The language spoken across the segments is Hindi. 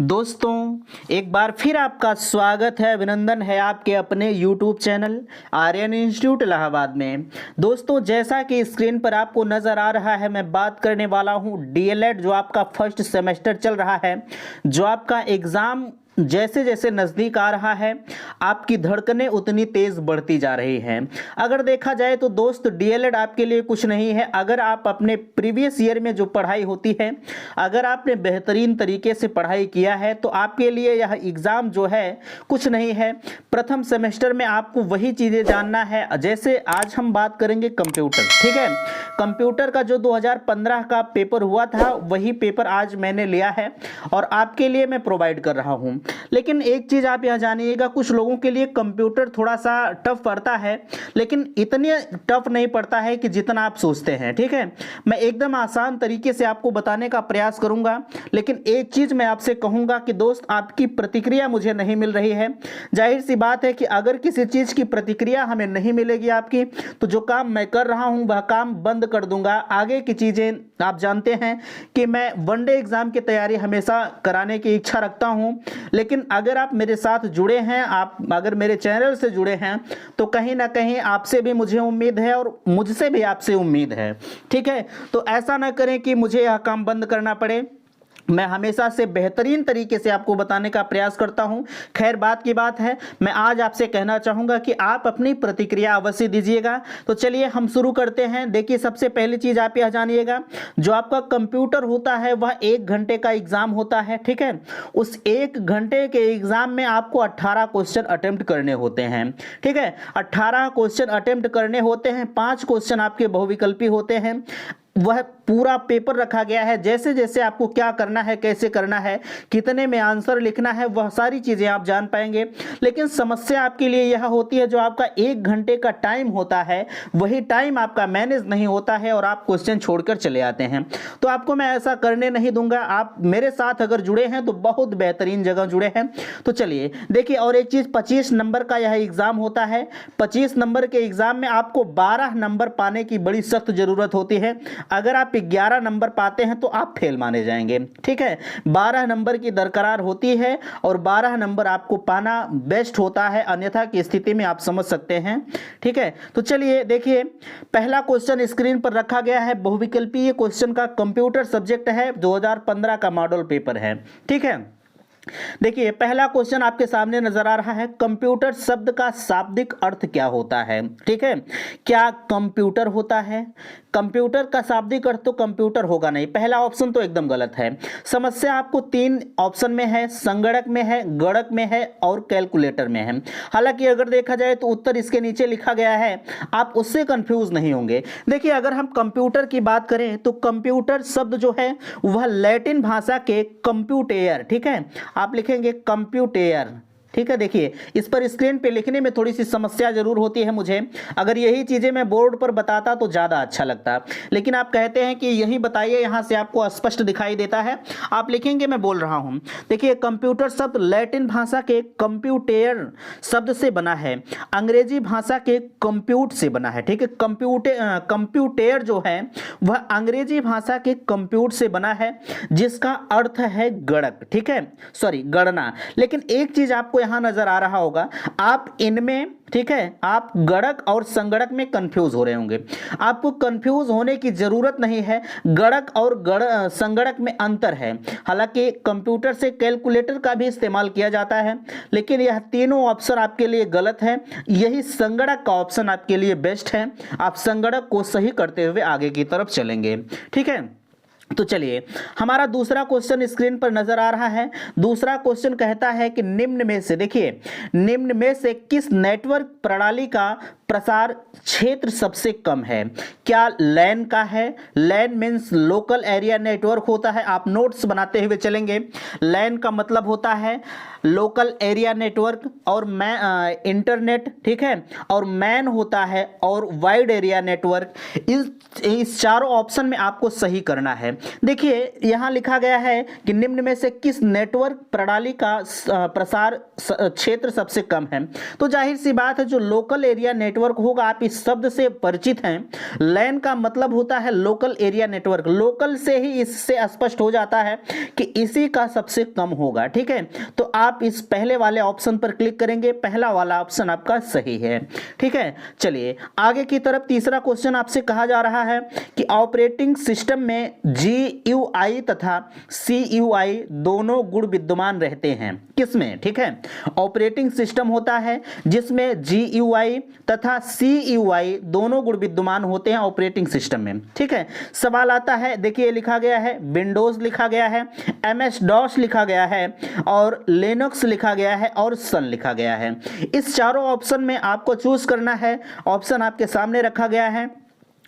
दोस्तों, एक बार फिर आपका स्वागत है, अभिनंदन है आपके अपने YouTube channel Aryan institute Allahabad में। दोस्तों, जैसा कि स्क्रीन पर आपको नज़र आ रहा है, मैं बात करने वाला हूं डीएलएड जो आपका फर्स्ट सेमेस्टर चल रहा है, जो आपका एग्ज़ाम जैसे जैसे नज़दीक आ रहा है, आपकी धड़कनें उतनी तेज़ बढ़ती जा रही हैं। अगर देखा जाए तो दोस्त, डीएलएड आपके लिए कुछ नहीं है। अगर आप अपने प्रीवियस ईयर में जो पढ़ाई होती है, अगर आपने बेहतरीन तरीके से पढ़ाई किया है तो आपके लिए यह एग्ज़ाम जो है कुछ नहीं है। प्रथम सेमेस्टर में आपको वही चीज़ें जानना है। जैसे आज हम बात करेंगे कंप्यूटर, ठीक है। कंप्यूटर का जो 2015 का पेपर हुआ था, वही पेपर आज मैंने लिया है और आपके लिए मैं प्रोवाइड कर रहा हूँ। लेकिन एक चीज़ आप यह जानिएगा, कुछ लोगों के लिए कंप्यूटर थोड़ा सा टफ पड़ता है, लेकिन इतने टफ नहीं पड़ता है कि जितना आप सोचते हैं, ठीक है। मैं एकदम आसान तरीके से आपको बताने का प्रयास करूंगा, लेकिन एक चीज़ मैं आपसे कहूंगा कि दोस्त, आपकी प्रतिक्रिया मुझे नहीं मिल रही है। जाहिर सी बात है कि अगर किसी चीज़ की प्रतिक्रिया हमें नहीं मिलेगी आपकी, तो जो काम मैं कर रहा हूं वह काम बंद कर दूंगा। आगे की चीज़ें आप जानते हैं कि मैं वनडे एग्ज़ाम की तैयारी हमेशा कराने की इच्छा रखता हूं, लेकिन अगर आप मेरे साथ जुड़े हैं, आप अगर मेरे चैनल से जुड़े हैं, तो कहीं ना कहीं आपसे भी मुझे उम्मीद है और मुझसे भी आपसे उम्मीद है, ठीक है। तो ऐसा ना करें कि मुझे यह काम बंद करना पड़े। मैं हमेशा से बेहतरीन तरीके से आपको बताने का प्रयास करता हूं। खैर, बात की बात है, मैं आज आपसे कहना चाहूँगा कि आप अपनी प्रतिक्रिया अवश्य दीजिएगा। तो चलिए हम शुरू करते हैं। देखिए, सबसे पहली चीज़ आप यह जानिएगा, जो आपका कंप्यूटर होता है वह 1 घंटे का एग्ज़ाम होता है, ठीक है। उस 1 घंटे के एग्ज़ाम में आपको 18 क्वेश्चन अटेम्प्ट करने होते हैं, ठीक है। 18 क्वेश्चन अटेम्प्ट करने होते हैं। 5 क्वेश्चन आपके बहुविकल्पी होते हैं। वह पूरा पेपर रखा गया है, जैसे जैसे आपको क्या करना है, कैसे करना है, कितने में आंसर लिखना है, वह सारी चीज़ें आप जान पाएंगे। लेकिन समस्या आपके लिए यह होती है, जो आपका 1 घंटे का टाइम होता है, वही टाइम आपका मैनेज नहीं होता है और आप क्वेश्चन छोड़कर चले आते हैं। तो आपको मैं ऐसा करने नहीं दूंगा। आप मेरे साथ अगर जुड़े हैं तो बहुत बेहतरीन जगह जुड़े हैं। तो चलिए देखिए, और एक चीज़, 25 नंबर का यह एग्ज़ाम होता है। 25 नंबर के एग्ज़ाम में आपको 12 नंबर पाने की बड़ी सख्त ज़रूरत होती है। अगर आप 11 नंबर पाते हैं तो आप फेल माने जाएंगे, ठीक है। 12 नंबर की दरकार होती है और 12 नंबर आपको पाना बेस्ट होता है, अन्यथा की स्थिति में आप समझ सकते हैं, ठीक है। तो चलिए देखिए, पहला क्वेश्चन स्क्रीन पर रखा गया है, बहुविकल्पीय क्वेश्चन का, कंप्यूटर सब्जेक्ट है, 2015 का मॉडल पेपर है, ठीक है। देखिए, पहला क्वेश्चन आपके सामने नजर आ रहा है, कंप्यूटर शब्द का शाब्दिक अर्थ क्या होता है, ठीक है। क्या कंप्यूटर होता है? कंप्यूटर का शाब्दिक अर्थ तो कंप्यूटर होगा नहीं, पहला ऑप्शन तो एकदम गलत है। समस्या आपको 3 ऑप्शन में है, संगणक में है, गणक में है और कैलकुलेटर में है। हालांकि अगर देखा जाए तो उत्तर इसके नीचे लिखा गया है, आप उससे कंफ्यूज नहीं होंगे। देखिए, अगर हम कंप्यूटर की बात करें तो कंप्यूटर शब्द जो है वह लैटिन भाषा के कंप्यूटेयर, ठीक है, आप लिखेंगे कंप्यूटेयर, ठीक है। देखिए, इस पर स्क्रीन पे लिखने में थोड़ी सी समस्या जरूर होती है मुझे। अगर यही चीज़ें मैं बोर्ड पर बताता तो ज़्यादा अच्छा लगता, लेकिन आप कहते हैं कि यही बताइए, यहाँ से आपको स्पष्ट दिखाई देता है, आप लिखेंगे, मैं बोल रहा हूँ। देखिए, कंप्यूटर शब्द लैटिन भाषा के कंप्यूटेयर शब्द से बना है, अंग्रेजी भाषा के कंप्यूट से बना है, ठीक है। कंप्यूटेयर जो है वह अंग्रेजी भाषा के कंप्यूट से बना है, जिसका अर्थ है गणक, ठीक है, सॉरी गणना। लेकिन एक चीज़ आपको यहां नजर आ रहा होगा, आप इनमें, ठीक है, आप गणक और संगणक में कंफ्यूज हो रहे होंगे। आपको कंफ्यूज होने की जरूरत नहीं है, गणक और संगणक में अंतर है। हालांकि कंप्यूटर से कैलकुलेटर का भी इस्तेमाल किया जाता है, लेकिन यह तीनों ऑप्शन आपके लिए गलत है। यही संगणक का ऑप्शन आपके लिए बेस्ट है। आप संगणक को सही करते हुए आगे की तरफ चलेंगे, ठीक है। तो चलिए, हमारा दूसरा क्वेश्चन स्क्रीन पर नजर आ रहा है। दूसरा क्वेश्चन कहता है कि निम्न में से, देखिए, निम्न में से किस नेटवर्क प्रणाली का प्रसार क्षेत्र सबसे कम है? क्या लैन का है? लैन मीन्स लोकल एरिया नेटवर्क होता है, आप नोट्स बनाते हुए चलेंगे। लैन का मतलब होता है लोकल एरिया नेटवर्क, और इंटरनेट, ठीक है, और मैन होता है और वाइड एरिया नेटवर्क। इस चारों ऑप्शन में आपको सही करना है। देखिए, यहां लिखा गया है कि निम्न में से किस नेटवर्क प्रणाली का प्रसार क्षेत्र सबसे कम है। तो जाहिर सी बात है, जो लोकल एरिया नेटवर्क नेटवर्क होगा, आप इस शब्द से परिचित हैं। लैन का मतलब होता है लोकल एरिया नेटवर्क। लोकल से ही इससे स्पष्ट हो जाता है कि इसी का सबसे कम होगा। ठीक है, तो आप इस पहले वाले ऑप्शन पर क्लिक करेंगे, पहला वाला ऑप्शन आपका सही है। ठीक है, चलिए आगे की तरफ तीसरा क्वेश्चन आपसे कहा जा रहा है कि ऑपरेटिंग सिस्टम में GUI तथा CUI दोनों गुण विद्यमान रहते हैं, किसमें? ठीक है, ऑपरेटिंग सिस्टम होता है जिसमें GUI तथा CUI दोनों गुण विद्यमान होते हैं ऑपरेटिंग सिस्टम में। ठीक है, सवाल आता है, देखिए लिखा गया है विंडोज लिखा गया है, MS DOS लिखा गया है और लिनक्स लिखा गया है और सन लिखा गया है। इस चारों ऑप्शन में आपको चूज करना है। ऑप्शन आपके सामने रखा गया है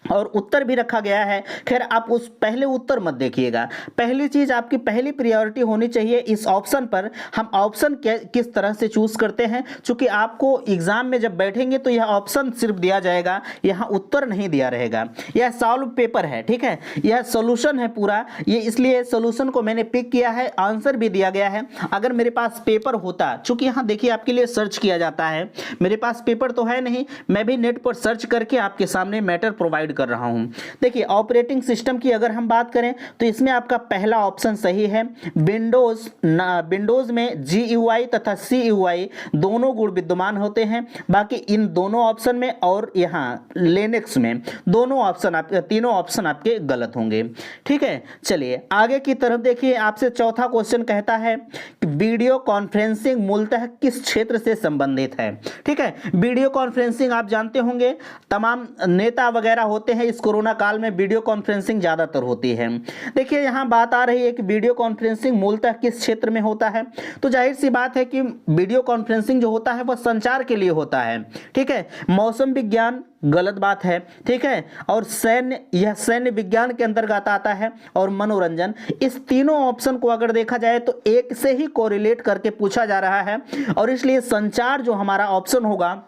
और उत्तर भी रखा गया है। खैर आप उस पहले उत्तर मत देखिएगा। पहली चीज आपकी पहली प्रायोरिटी होनी चाहिए इस ऑप्शन पर, हम ऑप्शन किस तरह से चूज करते हैं। चूंकि आपको एग्जाम में जब बैठेंगे तो यह ऑप्शन सिर्फ दिया जाएगा, यहाँ उत्तर नहीं दिया रहेगा। यह सॉल्व पेपर है, ठीक है, यह सोल्यूशन है पूरा, ये इसलिए सोल्यूशन को मैंने पिक किया है, आंसर भी दिया गया है। अगर मेरे पास पेपर होता, चूंकि यहाँ देखिए आपके लिए सर्च किया जाता है, मेरे पास पेपर तो है नहीं, मैं भी नेट पर सर्च करके आपके सामने मैटर प्रोवाइड कर रहा हूं। देखिए ऑपरेटिंग सिस्टम की अगर हम बात करें तो इसमें आपका पहला ऑप्शन सही है। विंडोज में GUI तथा CUI दोनों गुण विद्यमान होते हैं। बाकी इन दोनों ऑप्शन में और यहां लिनक्स में दोनों ऑप्शन आपके, तीनों ऑप्शन आपके गलत होंगे। ठीक है, चलिए आगे की तरफ देखिए, आपसे चौथा क्वेश्चन कहता है कि वीडियो कॉन्फ्रेंसिंग मूलतः किस क्षेत्र से संबंधित है। ठीक है, वीडियो कॉन्फ्रेंसिंग आप जानते होंगे, तमाम नेता वगैरह होते हैं, इस कोरोना काल में वीडियो कॉन्फ्रेंसिंग ज्यादातर होती है। देखिए यहां बात आ रही है कि वीडियो कॉन्फ्रेंसिंग मूलतः किस क्षेत्र में होता है, तो जाहिर सी बात है कि वीडियो कॉन्फ्रेंसिंग जो होता है वह संचार के लिए होता है। ठीक है, मौसम विज्ञान गलत बात है। ठीक है, और सैन्य, यह सैन्य विज्ञान के अंतर्गत आता है, और मनोरंजन, इस तीनों ऑप्शन को अगर देखा जाए तो एक से ही कोरिलेट करके पूछा जा रहा है, और इसलिए संचार जो हमारा ऑप्शन होगा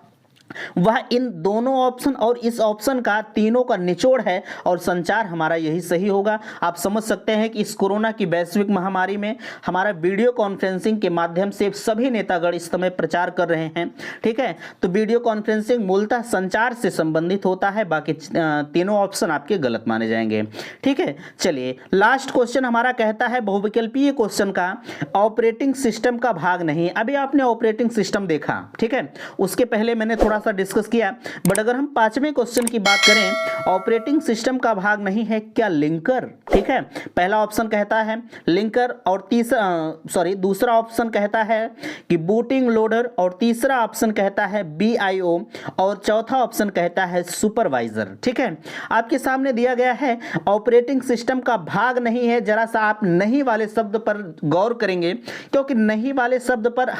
वह इन दोनों ऑप्शन और इस ऑप्शन का तीनों का निचोड़ है, और संचार हमारा यही सही होगा। आप समझ सकते हैं कि इस कोरोना की वैश्विक महामारी में हमारा वीडियो कॉन्फ्रेंसिंग के माध्यम से सभी नेतागण इस समय प्रचार कर रहे हैं। ठीक है, तो वीडियो कॉन्फ्रेंसिंग मूलतः संचार से संबंधित होता है, बाकी तीनों ऑप्शन आपके गलत माने जाएंगे। ठीक है, चलिए लास्ट क्वेश्चन हमारा कहता है बहुविकल्पीय क्वेश्चन का ऑपरेटिंग सिस्टम का भाग नहीं। अभी आपने ऑपरेटिंग सिस्टम देखा, ठीक है, उसके पहले मैंने थोड़ा सा डिस्कस किया, बट अगर हम पांचवें क्वेश्चन की बात करें, ऑपरेटिंग सिस्टम का भाग नहीं है क्या लिंकर। ठीक है, पहला ऑप्शन कहता है लिंकर, और दूसरा ऑप्शन कहता है कि बूटिंग लोडर, और तीसरा ऑप्शन कहता है BIO, और चौथा ऑप्शन कहता है सुपरवाइजर। ठीक है, आपके सामने दिया गया है ऑपरेटिंग सिस्टम का भाग नहीं है। जरा सा आप नहीं वाले शब्द पर गौर करेंगे, क्योंकि नहीं वाले शब्द पर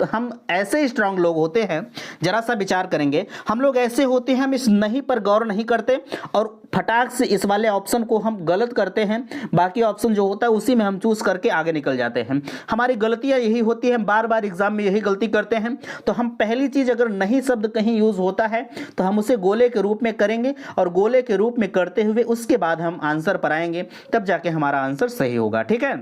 हम ऐसे स्ट्रांग लोग होते हैं, जरा सा विचार करेंगे, हम लोग ऐसे होते हैं, हम इस नहीं पर गौर नहीं करते और फटाक से इस वाले ऑप्शन को हम गलत करते हैं। बाकी ऑप्शन जो होता है उसी में हम चूज करके आगे निकल जाते हैं। हमारी गलतियां यही होती हैं, बार बार एग्जाम में यही गलती करते हैं। तो हम पहली चीज, अगर नहीं शब्द कहीं यूज होता है तो हम उसे गोले के रूप में करेंगे, और गोले के रूप में करते हुए उसके बाद हम आंसर पर आएंगे, तब जाके हमारा आंसर सही होगा। ठीक है,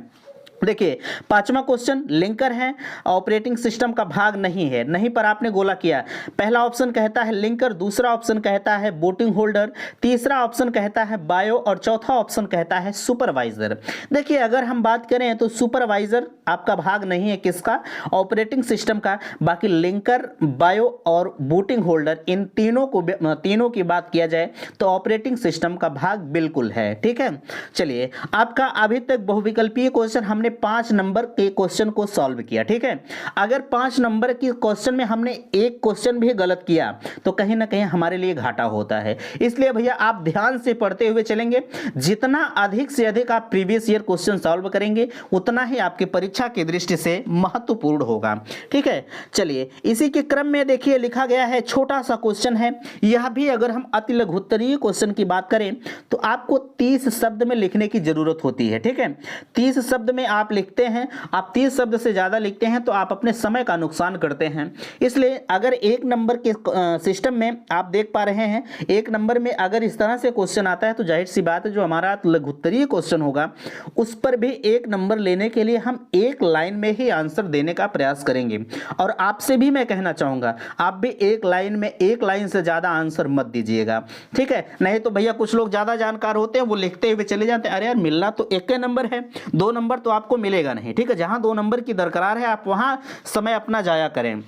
देखिए पांचवा क्वेश्चन लिंकर है, ऑपरेटिंग सिस्टम का भाग नहीं है, नहीं पर आपने गोला किया। पहला ऑप्शन कहता है लिंकर, दूसरा ऑप्शन कहता है बूटिंग होल्डर, तीसरा ऑप्शन कहता है बायो, और चौथा ऑप्शन कहता है सुपरवाइजर। देखिए अगर हम बात करें तो सुपरवाइजर आपका भाग नहीं है, किसका? ऑपरेटिंग सिस्टम का। बाकी लिंकर, बायो और बूटिंग होल्डर, इन तीनों की बात किया जाए तो ऑपरेटिंग सिस्टम का भाग बिल्कुल है। ठीक है, चलिए आपका अभी तक बहुविकल्पीय क्वेश्चन हमने 5 नंबर के क्वेश्चन को सॉल्व किया। ठीक है, अगर 5 नंबर के क्वेश्चन में हमने एक क्वेश्चन भी गलत किया तो कहीं ना कहीं हमारे लिए घाटा होता है। इसलिए भैया आप ध्यान से पढ़ते हुए चलेंगे, जितना अधिक से अधिक आप प्रीवियस ईयर क्वेश्चन सॉल्व करेंगे उतना ही आपकी परीक्षा की दृष्टि से महत्वपूर्ण होगा। ठीक है, चलिए इसी के क्रम में देखिए लिखा गया है, छोटा सा क्वेश्चन है यह भी। अगर हम अति लघुत्तरीय क्वेश्चन की बात करें तो आपको 30 शब्द में लिखने की जरूरत होती है। ठीक है, 30 शब्द में आप लिखते हैं, आप 30 शब्द से ज़्यादा लिखते हैं तो आप अपने समय का नुकसान करते हैं। इसलिए अगर एक नंबर के सिस्टम में आप देख पा रहे हैं, एक नंबर में अगर इस तरह से क्वेश्चन आता है तो जाहिर सी बात है जो हमारा लघुत्तरीय क्वेश्चन होगा उस पर भी एक नंबर लेने के लिए हम एक लाइन में ही आंसर देने का प्रयास करेंगे। और आपसे भी मैं कहना चाहूँगा आप भी एक लाइन में एक लाइन से ज़्यादा आंसर मत दीजिएगा, ठीक है। नहीं तो भैया कुछ लोग ज़्यादा जानकार होते हैं, वो लिखते हुए चले जाते हैं, अरे यार मिलना तो एक ही नंबर है, 2 नंबर तो आपको मिलेगा नहीं, ठीक है। जहाँ 2 नंबर की दरकार है आप वहाँ समय अपना जाया करें।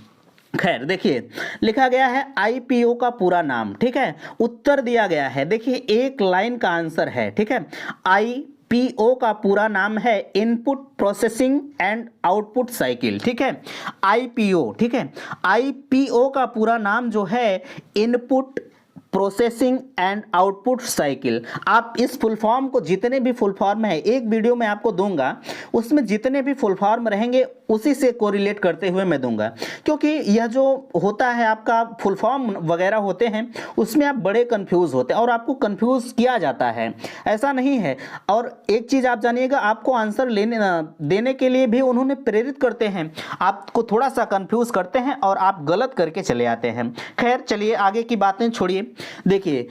खैर देखिए, लिखा गया है आईपीओ का पूरा नाम, ठीक है। उत्तर दिया गया है, देखिए एक लाइन का आंसर है, ठीक है। आईपीओ का पूरा नाम है input processing and output cycle, ठीक है। आईपीओ, ठीक है। आईपीओ का पूरा नाम जो है input processing and output cycle. आप इस फुल फॉर्म को, जितने भी फुल फॉर्म है एक वीडियो में आपको दूंगा, उसमें जितने भी फुल फॉर्म रहेंगे उसी से कोरिलेट करते हुए मैं दूंगा, क्योंकि यह जो होता है आपका फुल फॉर्म वगैरह होते हैं उसमें आप बड़े कंफ्यूज होते हैं और आपको कंफ्यूज किया जाता है, ऐसा नहीं है। और एक चीज़ आप जानिएगा, आपको आंसर देने के लिए भी उन्होंने प्रेरित करते हैं, आपको थोड़ा सा कंफ्यूज करते हैं और आप गलत करके चले आते हैं। खैर चलिए आगे की बातें छोड़िए, देखिए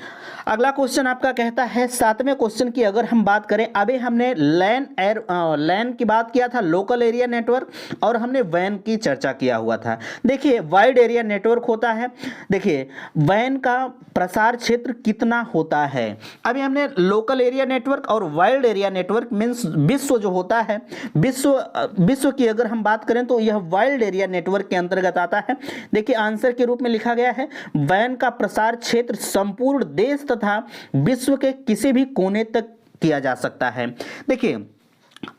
अगला क्वेश्चन आपका कहता है 7वें क्वेश्चन की अगर हम बात करें, अभी हमने लैन की बात किया था, लोकल एरिया नेटवर्क, और हमने वैन की चर्चा किया हुआ था। देखिए वाइड एरिया नेटवर्क होता है, देखिए वैन का प्रसार क्षेत्र कितना होता है। अभी लोकल एरिया नेटवर्क और वाइड एरिया नेटवर्क मीन्स विश्व जो होता है, विश्व की अगर हम बात करें तो यह वाइड एरिया नेटवर्क के अंतर्गत आता है। देखिए आंसर के रूप में लिखा गया है वैन का प्रसार क्षेत्र संपूर्ण देश तथा विश्व के किसी भी कोने तक किया जा सकता है। देखिए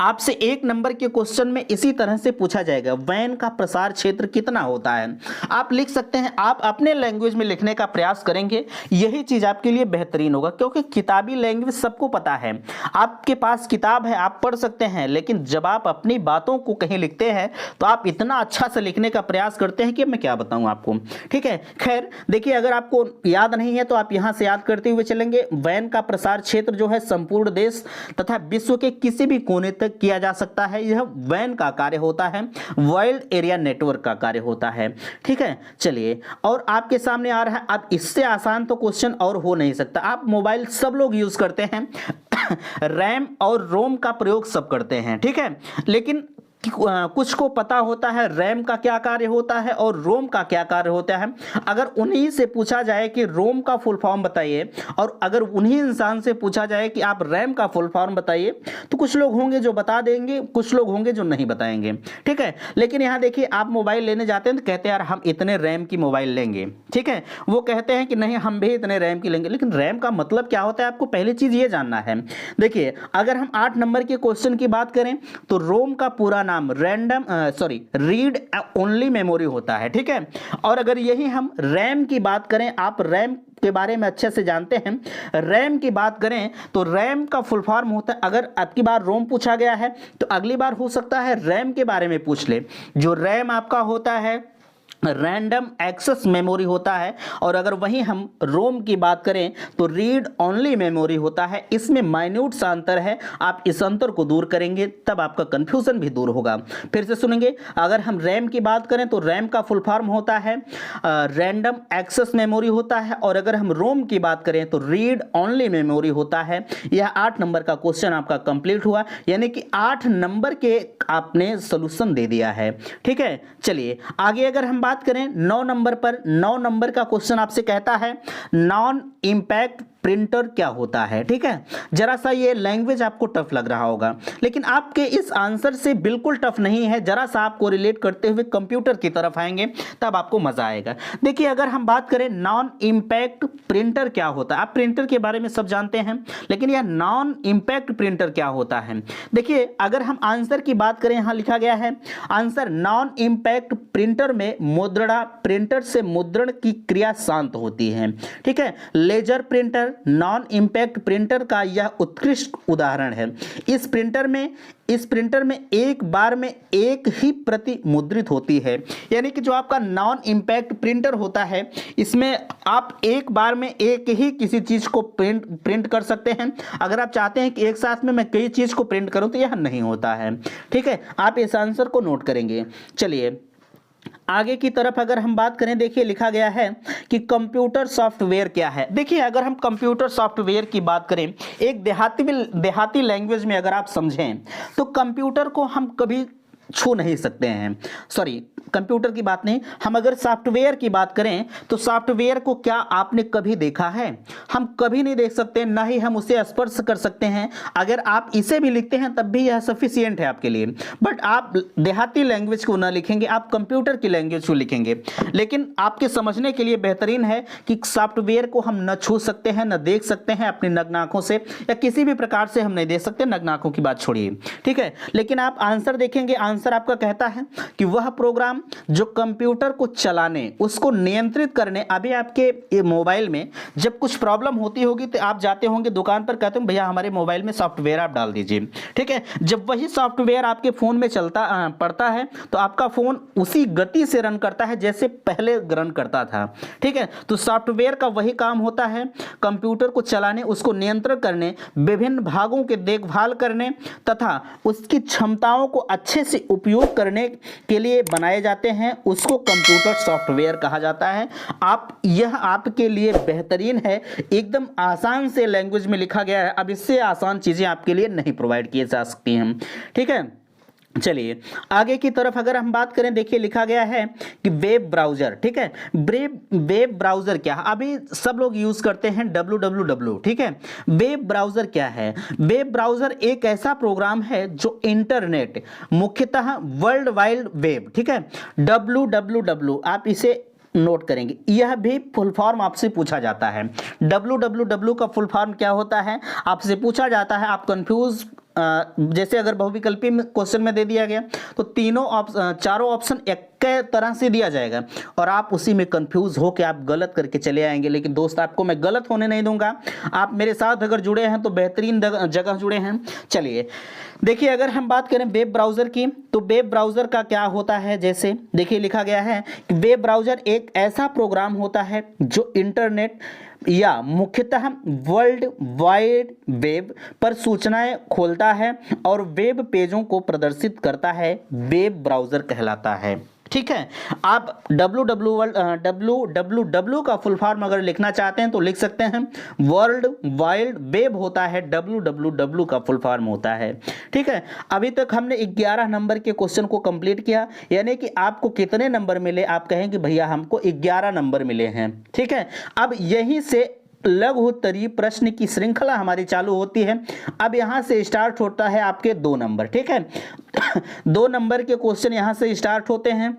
आपसे एक नंबर के क्वेश्चन में इसी तरह से पूछा जाएगा वैन का प्रसार क्षेत्र कितना होता है, आप लिख सकते हैं। आप अपने लैंग्वेज में लिखने का प्रयास करेंगे, यही चीज आपके लिए बेहतरीन होगा, क्योंकि किताबी लैंग्वेज सबको पता है, आपके पास किताब है आप पढ़ सकते हैं, लेकिन जब आप अपनी बातों को कहीं लिखते हैं तो आप इतना अच्छा से लिखने का प्रयास करते हैं कि मैं क्या बताऊं आपको, ठीक है। खैर देखिए अगर आपको याद नहीं है तो आप यहां से याद करते हुए चलेंगे। वैन का प्रसार क्षेत्र जो है संपूर्ण देश तथा विश्व के किसी भी कोने तक किया जा सकता है, यह वैन का कार्य होता है, वाइड एरिया नेटवर्क का कार्य होता है, ठीक है। चलिए और आपके सामने आ रहा है, अब इससे आसान तो क्वेश्चन और हो नहीं सकता। आप मोबाइल सब लोग यूज करते हैं रैम और रोम का प्रयोग सब करते हैं, ठीक है, लेकिन कुछ को पता होता है रैम का क्या कार्य होता है और रोम का क्या कार्य होता है। अगर उन्हीं से पूछा जाए कि रोम का फुल फॉर्म बताइए और अगर उन्हीं इंसान से पूछा जाए कि आप रैम का फुल फॉर्म बताइए, तो कुछ लोग होंगे जो बता देंगे, कुछ लोग होंगे जो नहीं बताएंगे, ठीक है। लेकिन यहाँ देखिए आप मोबाइल लेने जाते हैं तो कहते हैं यार हम इतने रैम की मोबाइल लेंगे, ठीक है, वो कहते हैं कि नहीं हम भी इतने रैम की लेंगे, लेकिन रैम का मतलब क्या होता है आपको पहली चीज ये जानना है। देखिए अगर हम 8 नंबर के क्वेश्चन की बात करें तो रोम का पूरा नाम रीड ओनली मेमोरी होता है, ठीक है। और अगर यही हम रैम की बात करें, आप रैम के बारे में अच्छे से जानते हैं, रैम की बात करें तो रैम का फुल फॉर्म होता है, अगर आपकी बार रोम पूछा गया है तो अगली बार हो सकता है रैम के बारे में पूछ ले। जो रैम आपका होता है रैंडम एक्सेस मेमोरी होता है, और अगर वहीं हम रोम की बात करें तो रीड ओनली मेमोरी होता है। इसमें माइन्यूट सा अंतर है, आप इस अंतर को दूर करेंगे तब आपका कंफ्यूजन भी दूर होगा। फिर से सुनेंगे, अगर हम रैम की बात करें तो रैम का फुल फॉर्म होता है रैंडम एक्सेस मेमोरी होता है, और अगर हम रोम की बात करें तो रीड ओनली मेमोरी होता है। यह 8 नंबर का क्वेश्चन आपका कंप्लीट हुआ, यानी कि 8 नंबर के आपने सोल्यूशन दे दिया है, ठीक है। चलिए आगे अगर हम बात करें 9 नंबर पर, 9 नंबर का क्वेश्चन आपसे कहता है नॉन इंपैक्ट प्रिंटर क्या होता है, ठीक है। जरा सा ये लैंग्वेज आपको टफ लग रहा होगा, लेकिन आपके इस आंसर से बिल्कुल टफ नहीं है, जरा सा आपको रिलेट करते हुए कंप्यूटर की तरफ आएंगे तब आपको मजा आएगा। देखिए अगर हम बात करें नॉन इंपैक्ट प्रिंटर क्या होता है, आप प्रिंटर के बारे में सब जानते हैं, लेकिन यह नॉन इंपैक्ट प्रिंटर क्या होता है। देखिए अगर हम आंसर की बात करें, यहां लिखा गया है आंसर नॉन इंपैक्ट प्रिंटर में मुद्रणा प्रिंटर से मुद्रण की क्रिया शांत होती है, ठीक है। Laser printer, non impact printer का यह उत्कृष्ट उदाहरण है। इस प्रिंटर में एक बार में एक ही प्रति मुद्रित होती है। यानी कि जो आपका नॉन इम्पैक्ट प्रिंटर होता है, इसमें आप एक बार में एक ही किसी चीज़ को प्रिंट कर सकते हैं। अगर आप चाहते हैं कि एक साथ में मैं कई चीज़ को प्रिंट करूं तो यह नहीं होता है। ठीक है, आप इस आंसर को नोट करेंगे। चलिए आगे की तरफ अगर हम बात करें, देखिए लिखा गया है कि कंप्यूटर सॉफ्टवेयर क्या है। देखिए अगर हम कंप्यूटर सॉफ्टवेयर की बात करें, एक देहाती लैंग्वेज में अगर आप समझें तो कंप्यूटर को हम कभी छू नहीं सकते हैं। सॉरी, कंप्यूटर की बात नहीं, हम अगर सॉफ्टवेयर की बात करें तो सॉफ्टवेयर को क्या आपने कभी देखा है? हम कभी नहीं देख सकते, ना ही हम उसे स्पर्श कर सकते हैं। अगर आप इसे भी लिखते हैं तब भी यह सफिशियंट है आपके लिए, बट आप देहाती लैंग्वेज को ना लिखेंगे, आप कंप्यूटर की लैंग्वेज को लिखेंगे। लेकिन आपके समझने के लिए बेहतरीन है कि सॉफ्टवेयर को हम न छू सकते हैं, न देख सकते हैं अपनी नग्न आंखों से, या किसी भी प्रकार से हम नहीं देख सकते, नग्न आंखों की बात छोड़िए। ठीक है, लेकिन आप आंसर देखेंगे, आंसर आपका कहता है कि वह प्रोग्राम जो कंप्यूटर को चलाने, उसको नियंत्रित करने, अभी आपके मोबाइल में जब कुछ प्रॉब्लम होती होगी तो आप जाते होंगे दुकान पर, कहते हैं भैया हमारे मोबाइल में सॉफ्टवेयर आप डाल दीजिए। ठीक है, जब वही सॉफ्टवेयर आपके फोन में पड़ता है तो आपका फोन उसी गति से रन करता है जैसे पहले रन करता था। ठीक है, तो सॉफ्टवेयर का वही काम होता है, कंप्यूटर को चलाने, उसको नियंत्रण करने, विभिन्न भागों के देखभाल करने तथा उसकी क्षमताओं को अच्छे से उपयोग करने के लिए बनाए जाते हैं, उसको कंप्यूटर सॉफ्टवेयर कहा जाता है। यह आपके लिए बेहतरीन है, एकदम आसान से लैंग्वेज में लिखा गया है। अब इससे आसान चीजें आपके लिए नहीं प्रोवाइड की जा सकती हैं। ठीक है, चलिए आगे की तरफ अगर हम बात करें, देखिए लिखा गया है कि वेब ब्राउजर। ठीक है, वेब ब्राउजर क्या है? अभी सब लोग यूज करते हैं www। ठीक है, वेब ब्राउजर क्या है? वेब ब्राउजर एक ऐसा प्रोग्राम है जो इंटरनेट, मुख्यतः वर्ल्ड वाइड वेब, ठीक है, www, आप इसे नोट करेंगे। यह भी फुल फॉर्म आपसे पूछा जाता है। www का फुल फॉर्म क्या होता है आपसे पूछा जाता है, आप कंफ्यूज, जैसे अगर बहुविकल्पी क्वेश्चन में दे दिया गया तो चारों ऑप्शन एक तरह से दिया जाएगा और आप उसी में कंफ्यूज होकर आप गलत करके चले आएंगे। लेकिन दोस्त, आपको मैं गलत होने नहीं दूंगा। आप मेरे साथ अगर जुड़े हैं तो बेहतरीन जगह जुड़े हैं। चलिए देखिए, अगर हम बात करें वेब ब्राउजर की तो वेब ब्राउजर का क्या होता है, जैसे देखिए लिखा गया है कि वेब ब्राउजर एक ऐसा प्रोग्राम होता है जो इंटरनेट या मुख्यतः वर्ल्ड वाइड वेब पर सूचनाएं खोलता है और वेब पेजों को प्रदर्शित करता है, वेब ब्राउजर कहलाता है। ठीक है, आप www का फुल फॉर्म अगर लिखना चाहते हैं तो लिख सकते हैं, वर्ल्ड वाइड वेब होता है, www का फुल फॉर्म होता है। ठीक है, अभी तक हमने 11 नंबर के क्वेश्चन को कंप्लीट किया, यानी कि आपको कितने नंबर मिले? आप कहें कि भैया हमको 11 नंबर मिले हैं। ठीक है, अब यहीं से लघु उत्तरीय प्रश्न की श्रृंखला हमारी चालू होती है। अब यहां से स्टार्ट होता है आपके 2 नंबर। ठीक है, 2 नंबर के क्वेश्चन यहां से स्टार्ट होते हैं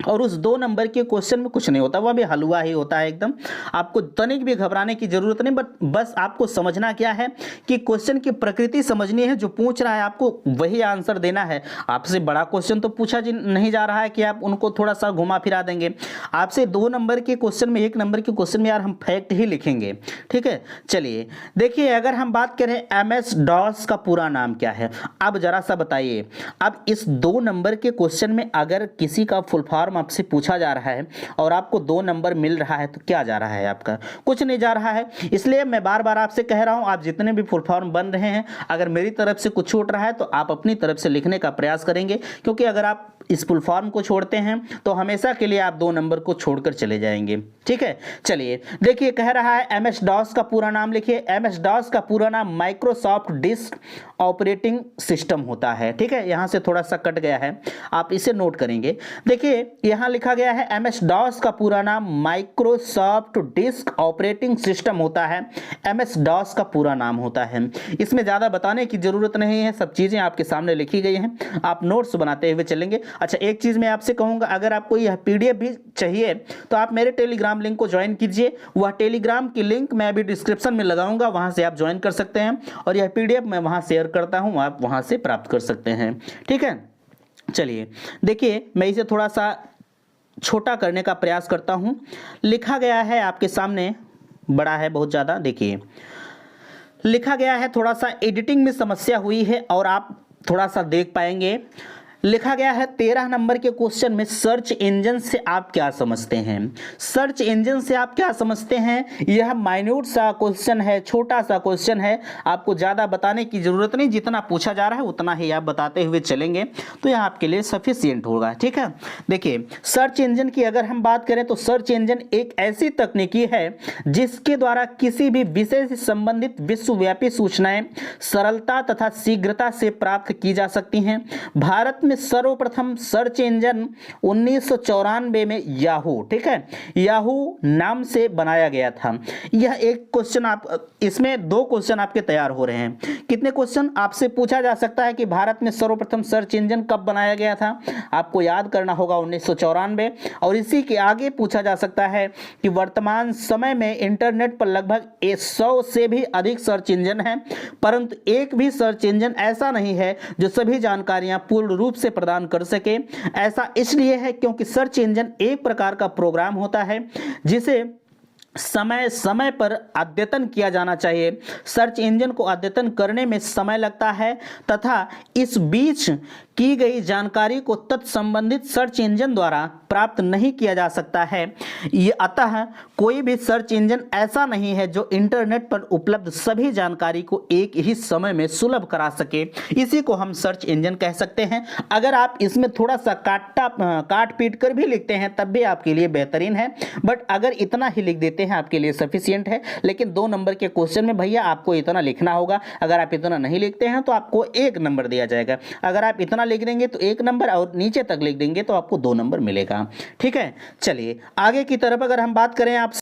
और उस 2 नंबर के क्वेश्चन में कुछ नहीं होता, वह भी हलवा ही होता है एकदम। आपको तनिक भी घबराने की जरूरत नहीं, बस आपको समझना क्या है कि क्वेश्चन की प्रकृति समझनी है। जो पूछ रहा है आपको वही आंसर देना है। आपसे बड़ा क्वेश्चन तो पूछा नहीं जा रहा है कि आप उनको थोड़ा सा घुमा फिरा देंगे। आपसे 2 नंबर के क्वेश्चन में, 1 नंबर के क्वेश्चन में यार हम फैक्ट ही लिखेंगे। ठीक है, चलिए देखिए, अगर हम बात करें MS DOS का पूरा नाम क्या है? अब जरा सा बताइए। अब इस 2 नंबर के क्वेश्चन में अगर किसी का फुल फॉर्म आपसे पूछा जा रहा है और आपको 2 नंबर मिल रहा है तो क्या जा रहा है? आपका कुछ नहीं जा रहा है। इसलिए मैं बार बार आपसे कह रहा हूं, आप जितने भी फुल फॉर्म बन रहे हैं, अगर मेरी तरफ से कुछ छूट रहा है तो आप अपनी तरफ से लिखने का प्रयास करेंगे, क्योंकि अगर आप इस फुल फॉर्म को छोड़ते हैं तो हमेशा के लिए आप 2 नंबर को छोड़कर चले जाएंगे। ठीक है, चलिए देखिए, कह रहा है MS DOS का पूरा नाम लिखिए। MS DOS का पूरा नाम माइक्रोसॉफ्ट डिस्क ऑपरेटिंग सिस्टम होता है। ठीक है, यहां से थोड़ा सा कट गया है, आप इसे नोट करेंगे। देखिए यहां लिखा गया है MS DOS का पूरा नाम माइक्रोसॉफ्ट डिस्क ऑपरेटिंग सिस्टम होता है, MS DOS का पूरा नाम होता है। इसमें ज्यादा बताने की जरूरत नहीं है, सब चीजें आपके सामने लिखी गई हैं, आप नोट्स बनाते हुए चलेंगे। अच्छा, एक चीज मैं आपसे कहूंगा, अगर आपको यह PDF भी चाहिए तो आप मेरे टेलीग्राम लिंक को ज्वाइन कीजिए। वह टेलीग्राम की लिंक मैं अभी डिस्क्रिप्शन में लगाऊंगा, वहां से आप ज्वाइन कर सकते हैं और यह PDF मैं वहां शेयर करता हूं, आप वहां से प्राप्त कर सकते हैं। ठीक है, चलिए देखिए, मैं इसे थोड़ा सा छोटा करने का प्रयास करता हूं। लिखा गया है आपके सामने, बड़ा है बहुत ज़्यादा। देखिए लिखा गया है, थोड़ा सा एडिटिंग में समस्या हुई है और आप थोड़ा सा देख पाएंगे। लिखा गया है 13 नंबर के क्वेश्चन में सर्च इंजन से आप क्या समझते हैं। सर्च इंजन से आप क्या समझते हैं, यह माइन्यूट सा क्वेश्चन है, छोटा सा क्वेश्चन है, आपको ज़्यादा बताने की ज़रूरत नहीं, जितना पूछा जा रहा है उतना ही आप बताते हुए चलेंगे तो यह आपके लिए सफिशियंट होगा। ठीक है, देखिए सर्च इंजन की अगर हम बात करें तो सर्च इंजन एक ऐसी तकनीकी है जिसके द्वारा किसी भी विषय से संबंधित विश्वव्यापी सूचनाएं सरलता तथा शीघ्रता से प्राप्त की जा सकती हैं। भारत में सर्वप्रथम सर्च इंजन 1994 में याहू, ठीक है, याहू नाम से बनाया गया था। यह एक क्वेश्चन आप, इसमें 2 क्वेश्चन आपके तैयार हो रहे हैं। कितने क्वेश्चन आपसे पूछा जा सकता है कि भारत में सर्वप्रथम सर्च इंजन कब बनाया गया था, आपको याद करना होगा 1994। और इसी के आगे पूछा जा सकता है कि वर्तमान समय में इंटरनेट पर लगभग 100 से भी अधिक सर्च इंजन हैं, परंतु एक भी सर्च इंजन ऐसा नहीं है जो सभी जानकारियां पूर्ण रूप से प्रदान कर सके। ऐसा इसलिए है क्योंकि सर्च इंजन एक प्रकार का प्रोग्राम होता है जिसे समय समय पर अद्यतन किया जाना चाहिए। सर्च इंजन को अद्यतन करने में समय लगता है तथा इस बीच की गई जानकारी को तत्संबंधित सर्च इंजन द्वारा प्राप्त नहीं किया जा सकता है। ये अतः कोई भी सर्च इंजन ऐसा नहीं है जो इंटरनेट पर उपलब्ध सभी जानकारी को एक ही समय में सुलभ करा सके। इसी को हम सर्च इंजन कह सकते हैं। अगर आप इसमें थोड़ा सा काट पीट कर भी लिखते हैं तब भी आपके लिए बेहतरीन है, बट अगर इतना ही लिख देते हैं आपके लिए सफिशिएंट है। लेकिन 2 नंबर के क्वेश्चन में भैया आपको इतना लिखना होगा। अगर आप इतना नहीं लिखते हैं तो आपको 1 नंबर दिया जाएगा। अगर आप इतना लिख देंगे तो 1 नंबर और नीचे तक लिख देंगे तो आपको 2 नंबर मिलेगा। ठीक है, चलिए आगे की तरफ अगर हम बात करें, आप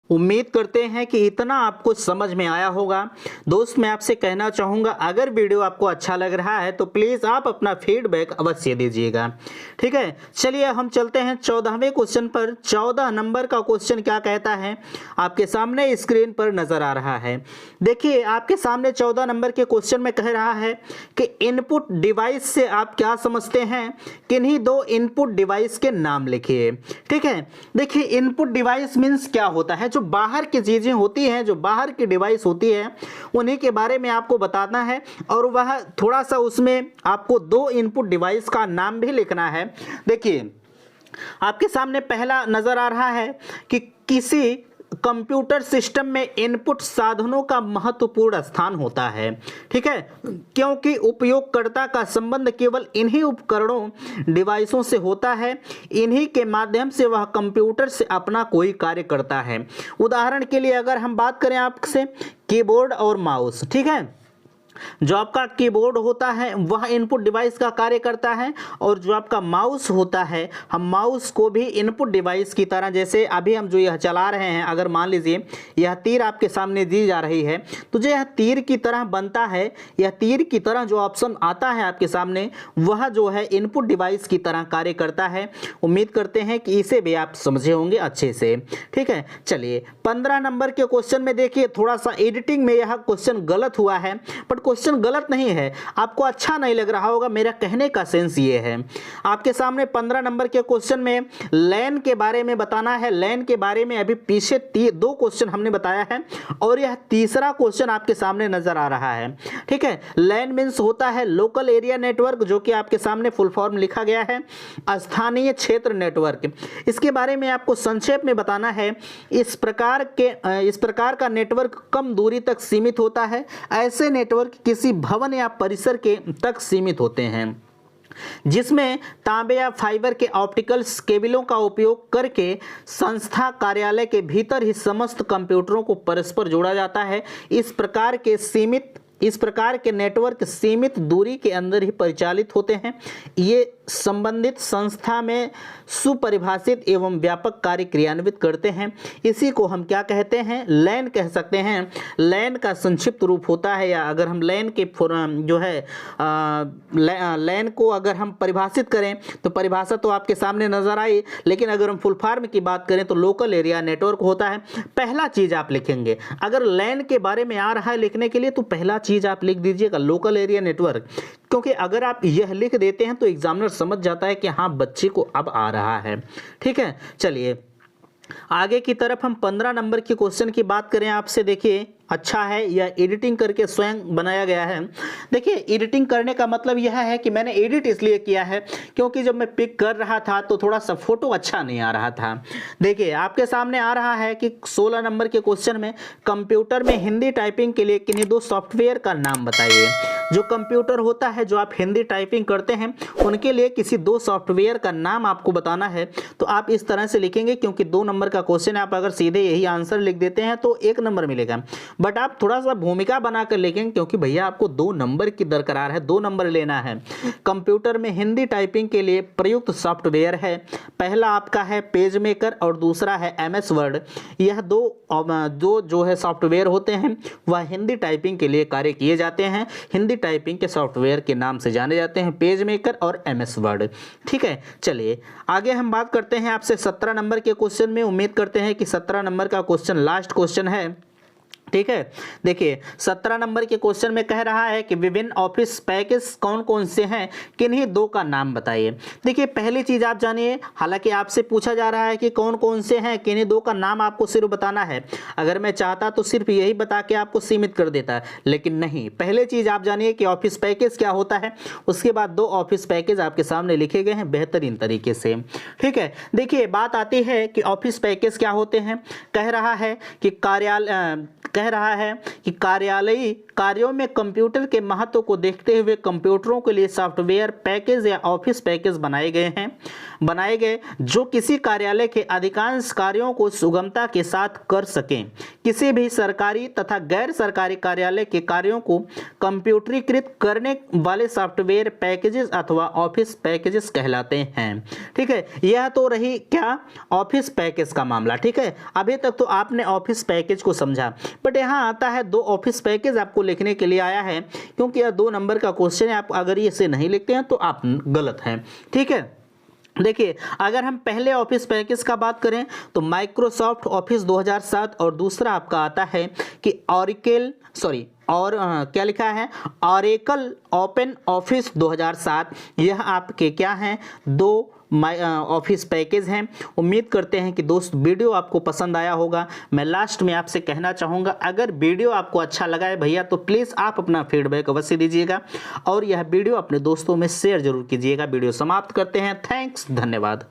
उम्मीद करते हैं कि इतना आपको समझ में आया होगा। दोस्त मैं आपसे कहना चाहूँगा, अगर वीडियो आपको अच्छा लग रहा है तो प्लीज़ आप अपना फीडबैक अवश्य दीजिएगा। ठीक है, चलिए हम चलते हैं 14वें क्वेश्चन पर। 14 नंबर का क्वेश्चन क्या कहता है, आपके सामने स्क्रीन पर नज़र आ रहा है। देखिए आपके सामने 14 नंबर के क्वेश्चन में कह रहा है कि इनपुट डिवाइस से आप क्या समझते हैं, किन्हीं 2 इनपुट डिवाइस के नाम लिखिए। ठीक है, देखिए इनपुट डिवाइस मीन्स क्या होता है, जो बाहर की चीजें होती हैं, जो बाहर की डिवाइस होती है उन्हीं के बारे में आपको बताना है और वह थोड़ा सा उसमें आपको 2 इनपुट डिवाइस का नाम भी लिखना है। देखिए आपके सामने पहला नजर आ रहा है कि किसी कंप्यूटर सिस्टम में इनपुट साधनों का महत्वपूर्ण स्थान होता है। ठीक है, क्योंकि उपयोगकर्ता का संबंध केवल इन्हीं उपकरणों डिवाइसों से होता है, इन्हीं के माध्यम से वह कंप्यूटर से अपना कोई कार्य करता है। उदाहरण के लिए अगर हम बात करें आपसे कीबोर्ड और माउस, ठीक है, जो आपका कीबोर्ड होता है वह इनपुट डिवाइस का कार्य करता है और जो आपका माउस होता है, हम माउस को भी इनपुट डिवाइस की तरह, जैसे अभी हम जो यह चला रहे हैं, अगर मान लीजिए यह तीर आपके सामने दी जा रही है तो जो यह तीर की तरह बनता है, यह तीर की तरह जो ऑप्शन आता है आपके सामने वह जो है इनपुट डिवाइस की तरह कार्य करता है। उम्मीद करते हैं कि इसे भी आप समझे होंगे अच्छे से। ठीक है, चलिए 15 नंबर के क्वेश्चन में देखिए, थोड़ा सा एडिटिंग में यह क्वेश्चन गलत हुआ है, बट क्वेश्चन गलत नहीं है, आपको अच्छा नहीं लग रहा होगा, मेरा कहने का सेंस ये है। आपके सामने 15 नंबर के क्वेश्चन में लैन के बारे में बताना है। लैन के बारे में अभी पीछे 2 क्वेश्चन हमने बताया है और यह तीसरा क्वेश्चन आपके सामने नजर आ रहा है। ठीक है, लैन मीन्स होता है लोकल एरिया नेटवर्क, जो कि आपके सामने फुल फॉर्म लिखा गया है स्थानीय क्षेत्र नेटवर्क। इसके बारे में आपको संक्षेप में बताना है। इस प्रकार का नेटवर्क कम दूरी तक सीमित होता है। ऐसे नेटवर्क किसी भवन या परिसर के तक सीमित होते हैं जिसमें तांबे या फाइबर के ऑप्टिकल केबलों का उपयोग करके संस्था कार्यालय के भीतर ही समस्त कंप्यूटरों को परस्पर जोड़ा जाता है। इस प्रकार के नेटवर्क सीमित दूरी के अंदर ही परिचालित होते हैं। ये संबंधित संस्था में सुपरिभाषित एवं व्यापक कार्य क्रियान्वित करते हैं। इसी को हम क्या कहते हैं, लैन कह सकते हैं। लैन का संक्षिप्त रूप होता है, या अगर हम लैन के जो है लैन को अगर हम परिभाषित करें तो परिभाषा तो आपके सामने नजर आई, लेकिन अगर हम फुल फॉर्म की बात करें तो लोकल एरिया नेटवर्क होता है। पहला चीज आप लिखेंगे, अगर लैन के बारे में आ रहा है लिखने के लिए तो पहला चीज आप लिख दीजिएगा लोकल एरिया नेटवर्क, क्योंकि अगर आप यह लिख देते हैं तो एग्जामिनर समझ जाता है कि हाँ बच्चे को अब आ रहा है। ठीक है, चलिए आगे की तरफ हम 15 नंबर के क्वेश्चन की बात करें आपसे, देखिए अच्छा है, यह एडिटिंग करके स्वयं बनाया गया है। देखिए एडिटिंग करने का मतलब यह है कि मैंने एडिट इसलिए किया है क्योंकि जब मैं पिक कर रहा था तो थोड़ा सा फोटो अच्छा नहीं आ रहा था। देखिए आपके सामने आ रहा है कि 16 नंबर के क्वेश्चन में कंप्यूटर में हिंदी टाइपिंग के लिए किन्हीं दो सॉफ्टवेयर का नाम बताइए। जो कंप्यूटर होता है, जो आप हिंदी टाइपिंग करते हैं, उनके लिए किसी दो सॉफ्टवेयर का नाम आपको बताना है। तो आप इस तरह से लिखेंगे, क्योंकि 2 नंबर का क्वेश्चन है, आप अगर सीधे यही आंसर लिख देते हैं तो 1 नंबर मिलेगा, बट आप थोड़ा सा भूमिका बनाकर लिखेंगे क्योंकि भैया आपको 2 नंबर की दरकार है, 2 नंबर लेना है। कंप्यूटर में हिंदी टाइपिंग के लिए प्रयुक्त सॉफ्टवेयर है, पहला आपका है पेज मेकर और दूसरा है MS वर्ड। यह दो जो है सॉफ्टवेयर होते हैं वह हिंदी टाइपिंग के लिए कार्य किए जाते हैं। हिंदी टाइपिंग के सॉफ्टवेयर के नाम से जाने जाते हैं पेज मेकर और MS वर्ड। ठीक है, चलिए आगे हम बात करते हैं आपसे 17 नंबर के क्वेश्चन में। उम्मीद करते हैं कि 17 नंबर का क्वेश्चन लास्ट क्वेश्चन है। ठीक है, देखिए 17 नंबर के क्वेश्चन में कह रहा है कि विभिन्न ऑफिस पैकेज कौन कौन से हैं, किन्हीं दो का नाम बताइए। देखिए पहली चीज आप जानिए, हालांकि आपसे पूछा जा रहा है कि कौन कौन से हैं, किन्हीं दो का नाम आपको सिर्फ बताना है। अगर मैं चाहता तो सिर्फ यही बता के आपको सीमित कर देता, लेकिन नहीं। पहले चीज आप जानिए कि ऑफिस पैकेज क्या होता है, उसके बाद 2 ऑफिस पैकेज आपके सामने लिखे गए हैं बेहतरीन तरीके से। ठीक है, देखिए बात आती है कि ऑफिस पैकेज क्या होते हैं। कह रहा है कि कार्यालयी कार्यों में कंप्यूटर के महत्व को देखते हुए कंप्यूटरों के लिए सॉफ्टवेयर पैकेज या ऑफिस पैकेज बनाए गए जो किसी कार्यालय के अधिकांश कार्यों को सुगमता के साथ कर सकें। किसी भी सरकारी तथा गैर सरकारी कार्यालय के कार्यों को कंप्यूटरीकृत करने वाले सॉफ्टवेयर पैकेजेस अथवा ऑफिस पैकेजेस कहलाते हैं। ठीक है, यह तो रही क्या ऑफिस पैकेज का मामला। ठीक है, अभी तक तो आपने ऑफिस पैकेज को समझा, बट यहाँ आता है 2 ऑफिस पैकेज आपको लिखने के लिए आया है, क्योंकि यह 2 नंबर का क्वेश्चन है। आप अगर इसे नहीं लिखते हैं तो आप गलत हैं। ठीक है, देखिए अगर हम पहले ऑफिस पैकेज का बात करें तो माइक्रोसॉफ्ट ऑफिस 2007, और दूसरा आपका आता है कि क्या लिखा है, ऑरेकल ओपन ऑफिस 2007। यह आपके क्या हैं, 2 ऑफिस पैकेज हैं। उम्मीद करते हैं कि दोस्त वीडियो आपको पसंद आया होगा। मैं लास्ट में आपसे कहना चाहूँगा, अगर वीडियो आपको अच्छा लगा है भैया तो प्लीज़ आप अपना फीडबैक अवश्य दीजिएगा और यह वीडियो अपने दोस्तों में शेयर जरूर कीजिएगा। वीडियो समाप्त करते हैं। थैंक्स, धन्यवाद।